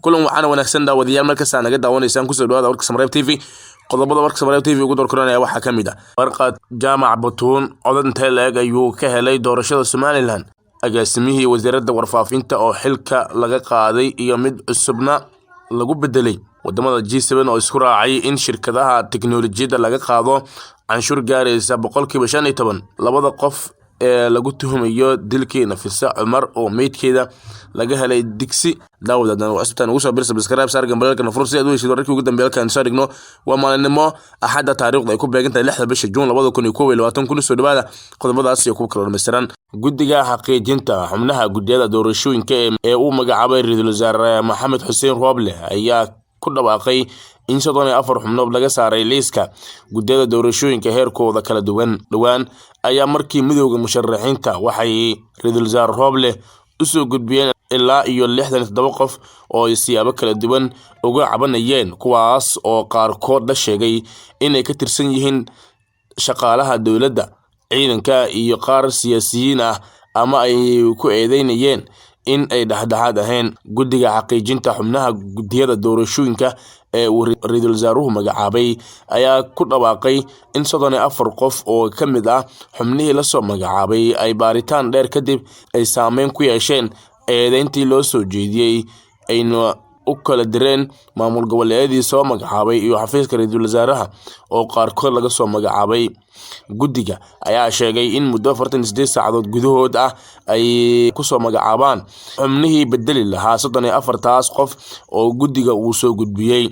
kulan waxaana wanaagsan daawadayaal markasta naga daawaneysaan kusoo dhawaada warka Samareeb TV qodobada warka Samareeb TV ugu doorkoranaya waxaa kamid ah warqad jaamac Batuun codanta leeg ayuu ka helay doorashada Somaliland agaasimihii wasaaradda warfaafinta oo xilka laga qaaday iyo mid cusubna lagu bedelay wadamada G7 oo isku raacay in shirkadaha tiknoolajiyada laga qaado canshuur gaaraysa 15% labada qof ee lagu tuhumayo dilkii Nafisa Umar oo meydkeeda laga helay digsi daawadadan cusubtan ugu soo bir subscribe saar gambalka nafursi aad weeysid wararkii ugu dambeeyay kan soo dhigno waa maalinimo axada taariikhda ay ku beegantahay 6 bisha June 2021 kuna soo dhawaada qodobadaas iyo kuwa kale misaran guddiga xaqiijinta xubnaha gudiyada doorashooyinka ee uu magacaabay Ra'iisul Wasaare Maxamed Xuseen Roble ayaa ku dhawaaqay in 4 xubnood laga saaray liiska gudiyada doorashooyinka heerkooda kala duwan ayaa markii midowga musharaxiinta waxay Ra'iisul Wasaare Roble u soo gudbiyeen ilaa iyo 67 qof oo siyaabo kala duwan uga cabanayeen kuwaas oo qaarkood la sheegay inay ka tirsan yihiin shaqaalaha dawladda ciidanka iyo qaar siyaasiyiin ah ama ay ku eedeynayeen in ay dhaxdhaxaad ahayn guddiga xaqiijinta xubnaha gudiyada doorashooyinka ee uu Ra'iisul Wasaaruhu magacaabay ayaa ku dhawaaqay in 4 qof oo kamid ah xubnihii la soo magacaabay ay baaritaan dheer kadib ay saameyn ku yeesheen eedeyntii loo soo jeediyay ayna u kala direen maamul goboleedyadii soo magacaabay iyo xafiiska Ra'iisul Wasaaraha oo qaarkood laga soo magacaabay guddiga ayaa sheegay in muddo 48 saacadood gudahood ah ay ku soo magacaabaan xubnihii bedeli lahaa 34 qof oo guddiga uu soo gudbiyay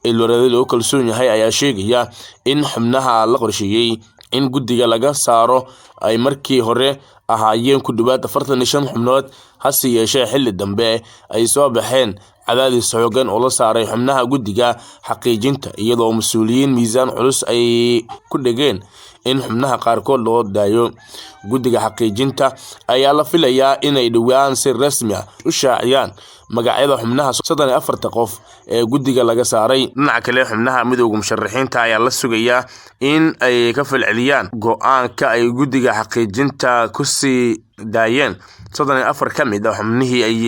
ilooreeda loo kalsoon yahay ayaa sheegaya in xubnaha la qorsheeyay in guddiga laga saaro ay markii hore ahaayeen ku dhawaad 45 xubnood hase yeeshee xilli dambe ay soo baxeen cadaadis xooggan oo la saaray xubnaha guddiga xaqiijinta iyadoo mas'uuliyiin miisaan culus ay ku dhigeen in xubnaha qaarkood loo daayo guddiga xaqiijinta ayaa la filayaa inay dhawaan si rasmi ah u shaaciyaan magacyada xubnaha 34 qof ee guddiga laga saaray dhinaca kale xubnaha midowga musharaxiinta ayaa la sugayaa in ay ka falceliyaan go'aanka ay guddiga xaqiijinta ku sii daayeen 34 kamid ah xubnihii ay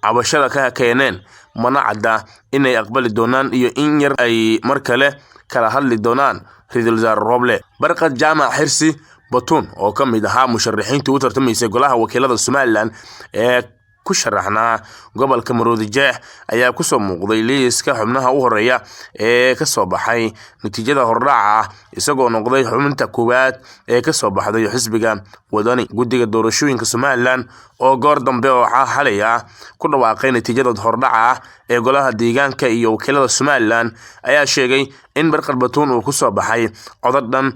cabashada ka keeneen mana cadda inay aqbali doonaan iyo in yar ay mar kale kala hadli doonaan Ra'iisul Wasaare Roble barqad jaamac xirsi Batuun oo kamid ahaa musharaxiinta u tartamayay golaha wakiilada Somaliland ee ku sharaxnaa gobolka Maroodijeex ayaa ku soo muuqday liiska xubnaha u horeeya ee ka soo baxay natiijada hordhaca isagoo noqday xubinta koowaad ee ka soo baxday xisbiga wadani guddiga doorashooyinka Somaliland oo goor dambe oo xalay ah ku dhawaaqay natiijada hordhaca ee golaha deegaanka iyo wakiilada Somaliland ayaa sheegay in barqad Batuun uu ku soo baxay codad dhan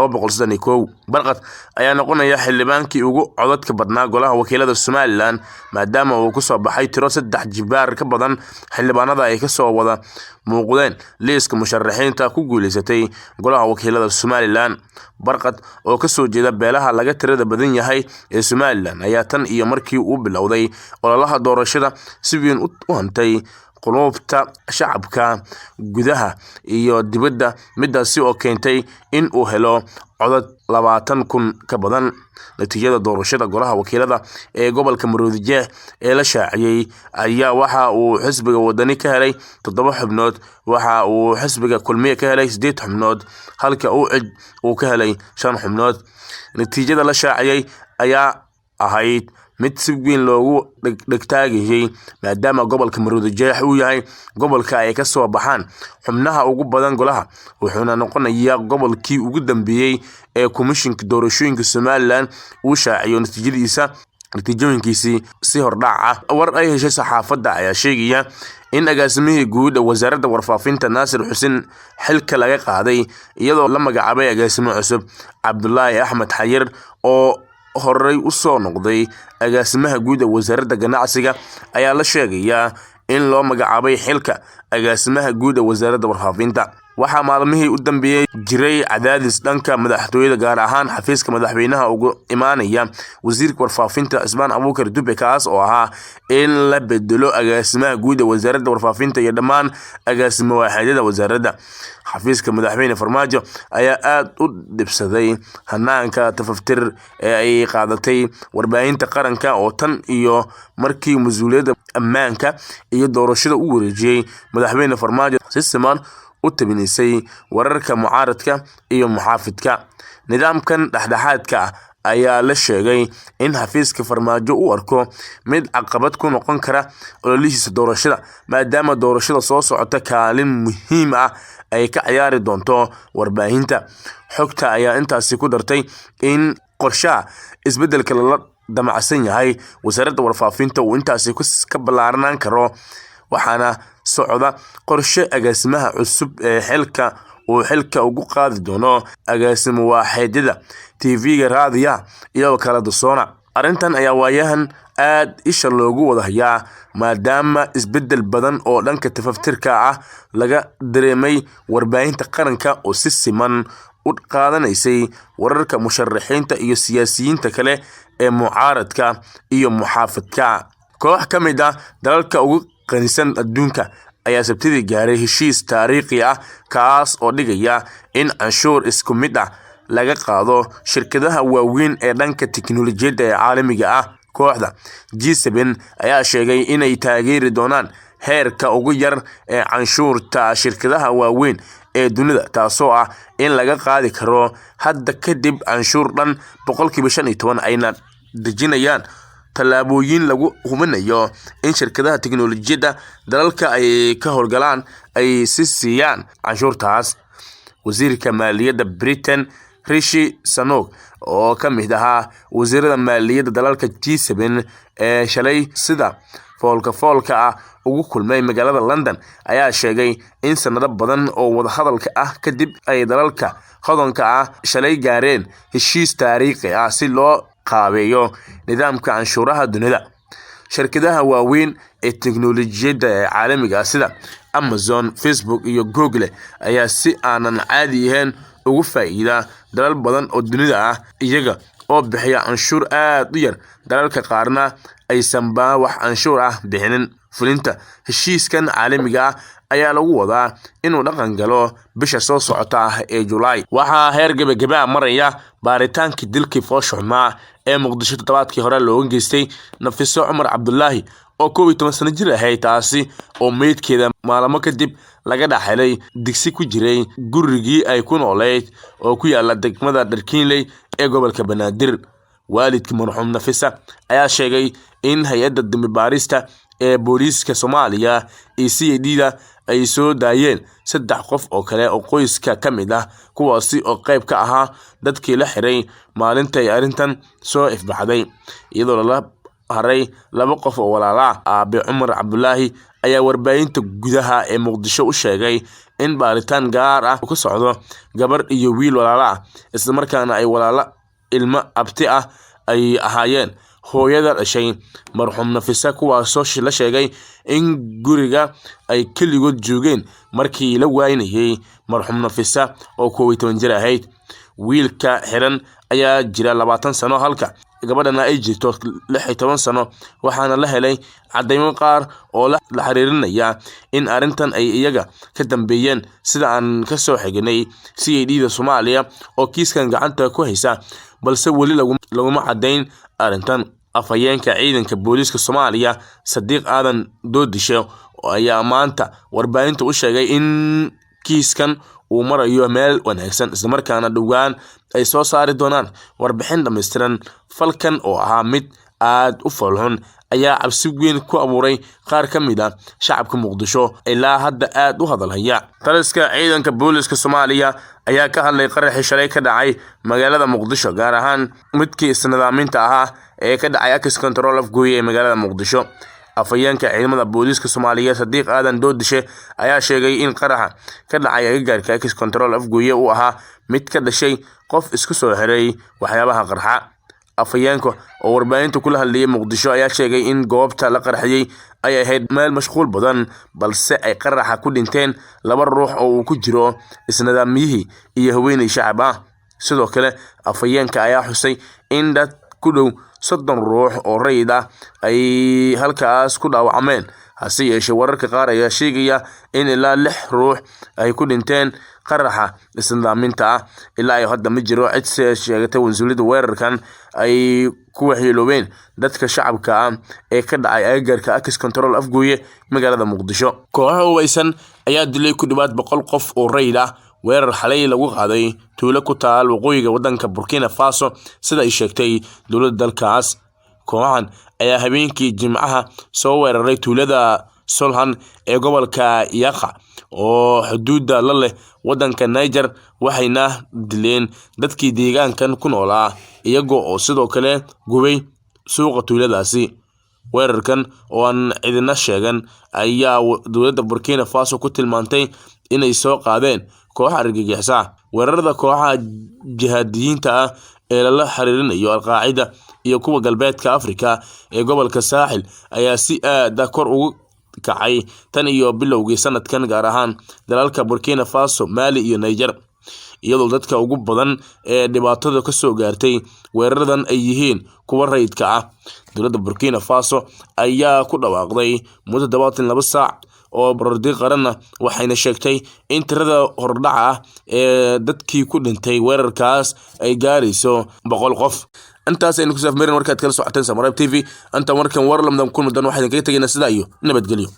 20291 barqad ayaa noqonaya xildhibaankii ugu codadka badnaa golaha wakiilada Somaliland maadaama uu ku soo baxay tiro 3 jibaar ka badan xildhibaanada ay ka soo wada muuqdeen liiska musharaxiinta ku guuleysatay golaha wakiilada Somaliland barqad oo ka soo jeeda beelaha laga tirada badan yahay ee Somaliland ayaa tan iyo markii uu bilowday ololaha doorashada si weyn u hantay qulubta shacabka gudaha iyo dibadda midaasi oo keentay in uu helo codad 20,000 ka badan natiijada doorashada golaha wakiilada ee gobolka Maroodijeex ee la shaaciyay ayaa waxa uu xisbiga wadani ka helay 7 xubnood waxa uu xisbiga kulmiye ka helay 8 xubnood halka uu ka helay 5 xubnood natiijada la shaaciyay ayaa ahayd mid si weyn loogu dhagtaagayay maadaama gobolka Maroodijeex uu yahay gobolka ay ka soo baxaan xubnaha ugu badan golaha wuxuuna noqonayaa gobolkii ugu dambeeyay ee komishinka doorashooyinka Somaliland uu shaaciyo natiijooyinkiisii si hordhac ah war ay heshay saxaafadda ayaa sheegaya in agaasimihii guud ee wasaaradda warfaafinta Naasir Xuseen xilka laga qaaday iyadoo la magacaabay agaasimo cusub Cabdullaahi Axmed Xayir oo horey u soo noqday agaasimaha guud ee wasaaradda ganacsiga ayaa la sheegayaa in loo magacaabay xilka agaasimaha guud ee wasaaradda warfaafinta waxaa maalmihii u dambeeyay jiray cadaadis dhanka madaxtooyada gaar ahaan xafiiska madaxweynaha ugu imaanaya wasiirka warfaafinta Ismaan Abuukar Dube kaas oo ahaa in la bedelo agaasimaha guud ee wasaaradda warfaafinta iyo dhammaan agaasimo waaxyada wasaaradda. xafiiska madaxweyne Farmaajo ayaa aad u dhibsaday hanaanka tafaftir ee ay qaadatay warbaahinta qaranka oo tan iyo markii mas'uuliyadda ammaanka iyo doorashada u wareejiyay madaxweyne Farmaajo si siman u tabinisay wararka mucaaradka iyo muxaafidka. nidaamkan dhexdhexaadka ayaa la sheegay in xafiiska Farmaajo uu arko mid caqabad ku noqon kara ololihiisa doorashada maadaama doorashada soo socota kaalin muhiim ah ay ka ciyaari doonto warbaahinta. xogta ayaa intaasi ku dartay in qorshaha isbedelka la damacsan yahay wasaaradda warfaafinta uu intaasi ka ballaaran karo, waxaana socda qorshe agaasimaha cusub ee xilka ugu qaadi doono agaasimo waaxyada TV-ga, raadiyaha iyo wakaalada Sona. arrintan ayaa waayahan aad isha loogu wada hayaa maadaama isbedel badan oo dhanka tafaftirka ah laga dareemay warbaahinta qaranka oo si siman u qaadanaysay wararka musharaxiinta iyo siyaasiyiinta kale ee mucaaradka iyo muxaafidka. koox ka mid ah dalalka ugu qanisan adduunka ayaa sabtidii gaaray heshiis taariikhi ah kaas oo dhigaya in canshuur isku mid ah laga qaado shirkadaha waaweyn ee dhanka tiknoolajiyadda ee caalamiga ah. kooxda G7 ayaa sheegay inay taageeri doonaan heerka ugu yar ee canshuurta shirkadaha waaweyn ee dunida, taasoo ah in laga qaadi karo hadda kadib canshuur dhan 15% ayna dejinayaan tallaabooyin lagu hubinayo in shirkadaha tiknoolajiyadda dalalka ay ka howlgalaan ay siiyaan canshuurtaas. wasiirka maaliyadda Britain Rishi Sunak oo ka mid ahaa wasiirada maaliyadda dalalka G7 ee shalay sida foolka ah ugu kulmay magaalada London ayaa sheegay in sanado badan oo wada hadalka ah kadib ay dalalka hodanka ah shalay gaareen heshiis taariikhi ah si loo qaabeeyo nidaamka canshuuraha dunida. shirkadaha waaweyn ee tiknoolajiyadda ee caalamiga sida Amazon, Facebook iyo Google ayaa si aanan caadi ahayn ugu faa'iida dalal badan oo dunida ah iyaga oo bixiya canshuur aad u yar. dalalka qaarna aysan wax canshuur ah bixinin. fulinta heshiiskan caalamiga ah ayaa lagu wadaa inuu dhaqan galo bisha soo socota ee July. waxaa heer gabagaba maraya baaritaankii dilkii fooshumaa ee Muqdisho toddobaadkii hore looga geystay Nafiso Cumar Cabdullaahi oo 12 sano jir ahayd, taasi oo meydkeeda maalmo kadib laga dhaxelay digsi ku jiray gurigii ay ku nooleed oo ku yaala degmada Dharkiinley ee gobolka Banaadir. waalidka marxuum Nafisa ayaa sheegay in hay'adda dambi baarista ee booliiska Soomaaliya CID ay soo daayeen 3 qof oo kale oo qoyska ka mid ah kuwaasi oo qayb ka ahaa dadkii la xiray maalinta ay arrintan soo ifbaxday, iyadoo la haray 2 qof oo walaala Aabe Cumar Cabdullaahi ayaa warbaahinta gudaha ee Muqdisho u sheegay in baaritaan gaar ah ku socdo gabar iyo wiil walaala ah, isla markaana ay walaala ilmo abti ah ay ahaayeen hooyada dhashay marxuum Nafisa, kuwaasoo la sheegay in guriga ay kaligood joogeen markii la waayay marxuum Nafisa oo 12 jir ahayd. wiilka xiran ayaa jira 20 sano halka gabadhana ay jirto 16 sano, waxaana la helay cadeymo qaar oo la xiriirinaya in arrintan ay iyaga ka dambeeyeen, sida aan ka soo xignay CID Soomaaliya oo kiiskan gacanta ku haysa, balse wali laguma cadeyn arrintan. afhayeenka ciidanka booliiska Soomaaliya Sadiq Aadan Doodisho ayaa maanta warbaahinta u sheegay in kiiskan uu marayo meel wanaagsan, isla markaana dhowaan ay soo saari doonaan warbixin dhameystiran. falkan oo ahaa mid aad u falxun ayaa cabsi weyn ku abuuray qaar ka mid ah shacabka Muqdisho ilaa hadda aad u hadalhaya. taliska ciidanka booliiska Soomaaliya ayaa ka hadlay qaraxii shalay ka dhacay magaalada Muqdisho, gaar ahaan midkii isnidaaminta ahaa ee ka dhacay Access Control Afgooye ee magaalada Muqdisho. afhayeenka ciidamada booliiska Soomaaliya Sadiq Aadan Doodishe ayaa sheegay in qaraxa ka dhacay agagaarka Access Control Afgooye uu ahaa mid ka dhashay qof isku soo xiray waxyaabaha qarxa. afhayeenka oo warbaahinta kula hadlayay Muqdisho ayaa sheegay in goobta la qarxiyay ay ahayd meel mashquul badan balse ay qaraxa ku dhinteen 2 ruux oo uu ku jiro isnidaamiyihii iyo haweeney shacab ah. sidoo kale afhayeenka ayaa xusay in dad ku dhow 30 ruux oo rayid ah ay halkaas ku dhaawacmeen, hase yeeshee wararka qaar ayaa sheegaya in ilaa 6 ruux ay ku dhinteen qaraxa isnidaaminta ah. ilaa ay hadda ma jiro cid sheegatay wasuuliyadda weerarkan ay ku waxyeeloobeen dadka shacabka ah ee ka dhacay agagaarka Axis Control Afgooye magaalada Muqdisho. kooxo hubeysan ayaa dilay ku dhawaad 100 qof oo rayid ah weerar xalay lagu qaaday tuulo ku taal waqooyiga wadanka Burkina Faso sida ay sheegtay dowladda dalkaas. kooxan ayaa habeenkii Jimcaha soo weeraray tuulada Solhan ee gobolka Yaqa oo xuduudda la leh wadanka Niger, waxayna dileen dadkii deegaankan ku noolaa iyagoo oo sidoo kale gubay suuqa tuuladaasi. weerarkan oo aan cidina sheegan ayaa dowladda Burkina Faso ku tilmaantay inay soo qaadeen koox argagixisa. weerarada kooxaha jihaadiyiinta ah ee la xiriirinayo Al-Qaacida iyo kuwa galbeedka Afrika ee gobolka Saaxil ayaa si aad ah kor ugu kacay tan iyo bilowgii sanadkan, gaar ahaan dalalka Burkina Faso, Mali iyo Niger, iyadoo dadka ugu badan ee dhibaatada ka soo gaartay weeraradan ay yihiin kuwa rayidka ah. dowladda Burkina Faso ayaa ku dhawaaqday muddo 72 saac oo baroordiiq qaran ah, waxayna sheegtay in tirada hordhaca ah ee dadkii ku dhintay weerarkaas ay gaarayso 100 qof. intaas aynu ku saafmeerin warkaad kala socoteen Samarayb TV. anta markan war lamdan ku mudan waxaan kaga tageynaa sida iyo nabadgelyo.